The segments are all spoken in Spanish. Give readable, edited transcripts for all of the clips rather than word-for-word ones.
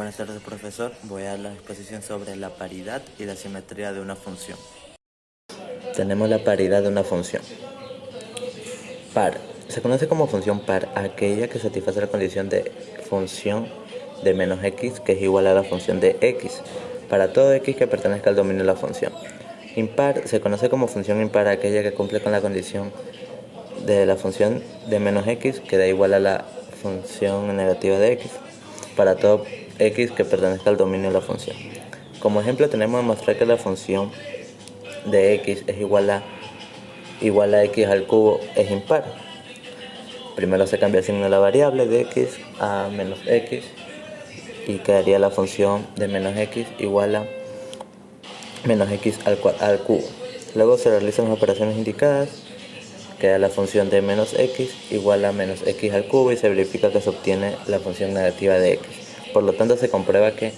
Buenas tardes, profesor. Voy a dar la exposición sobre la paridad y la simetría de una función. Tenemos la paridad de una función. Par. Se conoce como función par aquella que satisface la condición de función de menos x que es igual a la función de x para todo x que pertenezca al dominio de la función. Impar se conoce como función impar aquella que cumple con la condición de la función de menos x que da igual a la función negativa de x para todo x que pertenezca al dominio de la función. Como ejemplo tenemos que demostrar que la función de x es igual a x al cubo es impar. Primero se cambia el signo de la variable de x a menos x y quedaría la función de menos x igual a menos x al cubo. Luego se realizan las operaciones indicadas, queda la función de menos x igual a menos x al cubo y se verifica que se obtiene la función negativa de x. Por lo tanto se comprueba que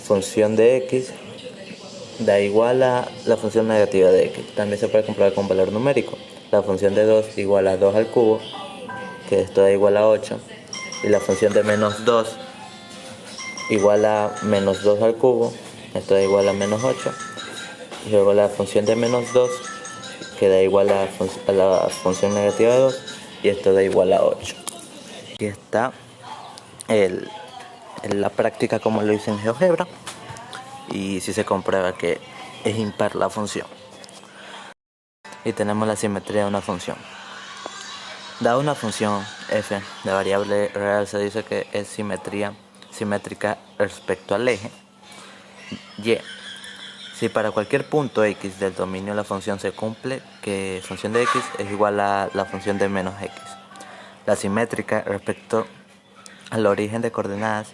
función de x da igual a la función negativa de x. También se puede comprobar con valor numérico. La función de 2 igual a 2 al cubo, que esto da igual a 8, y la función de menos 2 igual a menos 2 al cubo, esto da igual a menos 8, y luego la función de menos 2 que da igual a la función negativa de 2 y esto da igual a 8. Aquí está la práctica como lo hice en GeoGebra y si se comprueba que es impar la función. Y tenemos la simetría de una función. Dada una función f de variable real, se dice que es simétrica respecto al eje y. Si para cualquier punto x del dominio de la función se cumple que función de x es igual a la función de menos x. La simétrica respecto al origen de coordenadas.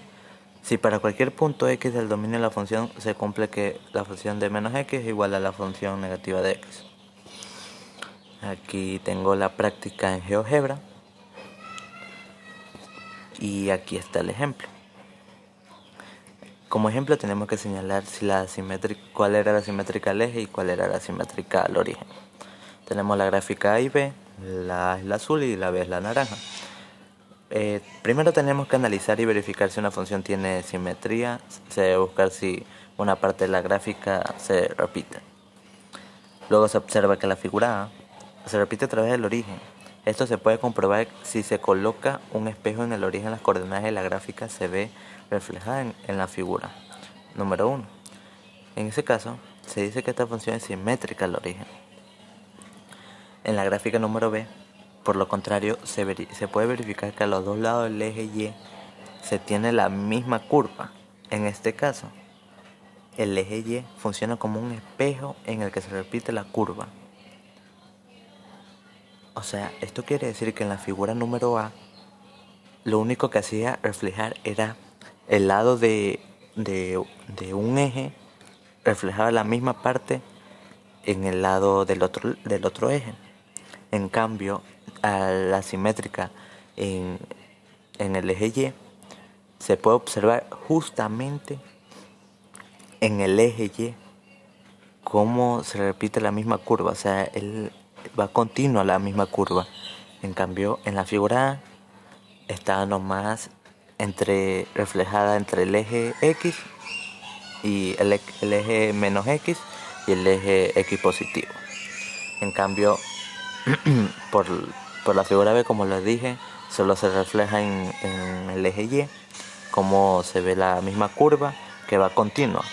Si para cualquier punto x del dominio de la función se cumple que la función de menos x es igual a la función negativa de x. Aquí tengo la práctica en GeoGebra y aquí está el ejemplo. Como ejemplo tenemos que señalar cuál era la simétrica al eje y cuál era la simétrica al origen. Tenemos la gráfica A y B, la A es la azul y la B es la naranja. Primero tenemos que analizar y verificar si una función tiene simetría, se debe buscar si una parte de la gráfica se repite. Luego se observa que la figura A se repite a través del origen. Esto se puede comprobar si se coloca un espejo en el origen, las coordenadas de la gráfica se ve reflejada en la figura. Número 1. En ese caso, se dice que esta función es simétrica al origen. En la gráfica número B, por lo contrario, se puede verificar que a los dos lados del eje Y se tiene la misma curva. En este caso, el eje Y funciona como un espejo en el que se repite la curva. O sea, esto quiere decir que en la figura número A, lo único que hacía reflejar era el lado de un eje, reflejaba la misma parte en el lado del otro eje. En cambio, a la simétrica en el eje Y, se puede observar justamente en el eje Y cómo se repite la misma curva, o sea, él va continua la misma curva. En cambio, en la figura A está nomás reflejada entre el eje X y el eje menos X y el eje X positivo. En cambio, por la figura B, como les dije, solo se refleja en el eje Y como se ve la misma curva que va continua.